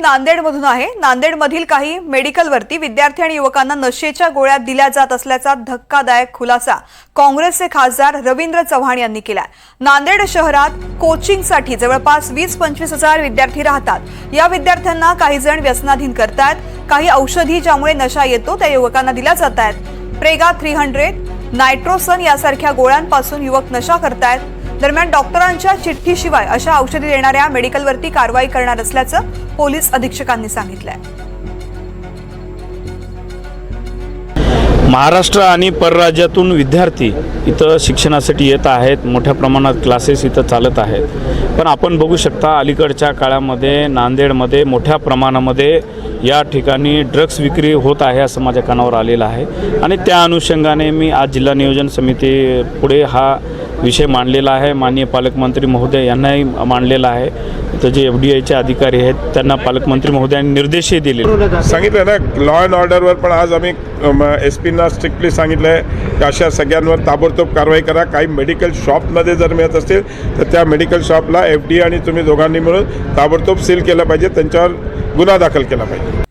नांदेडमधून आहे। नांदेडमधील काही मेडिकलवरती विद्यार्थी आणि युवकांना नशेच्या गोळ्या दिल्या जात असल्याचा धक्कादायक खुलासा काँग्रेसचे खासदार रवींद्र चव्हाण यांनी केला। नांदेड शहरात कोचिंगसाठी जवळपास 20-25 हजार विद्यार्थी राहतात। या विद्यार्थ्यांना काही जण व्यसनाधीन करतात, काही औषधी ज्यामुळे नशा येतो त्या युवकांना दिल्या जात आहेत। प्रेगा 300, नायट्रोसन यासारख्या गोळ्यांपासून युवक नशा करतात। दरम्यान डॉक्टरांच्या चिठ्ठीशिवाय अशा औषधी देणाऱ्या मेडिकलवरती कारवाई करणार असल्याचं पोलीस अधीक्षकांनी सांगितलंय। महाराष्ट्र आणि परराज्यातून विद्यार्थी इथं शिक्षणासाठी येत आहेत। मोठ्या प्रमाणात क्लासेस इथं चालत आहेत। पण आपण बघू शकता अलीकडच्या काळामध्ये नांदेडमध्ये मोठ्या प्रमाणामध्ये या ठिकाणी ड्रग्स विक्री होत आहे असं माझ्या कानावर आलेलं आहे। आणि त्या अनुषंगाने मी आज जिल्हा नियोजन समिती पुढे हा विषय मांडलेला आहे। माननीय पालकमंत्री महोदय यांनाही मांडलेला आहे। तर जे FDIचे अधिकारी आहेत त्यांना पालकमंत्री महोदयांनी निर्देशही दिले। सांगितलं ना लॉ अँड ऑर्डरवर पण आज आम्ही SP-ना स्ट्रिक्टली सांगितलं आहे की अशा सगळ्यांवर ताबडतोब कारवाई करा। काही मेडिकल शॉपमध्ये जर मिळत असतील तर त्या मेडिकल शॉपला FDI आणि तुम्ही दोघांनी मिळून ताबडतोब सील केलं पाहिजे, त्यांच्यावर गुन्हा दाखल केला पाहिजे।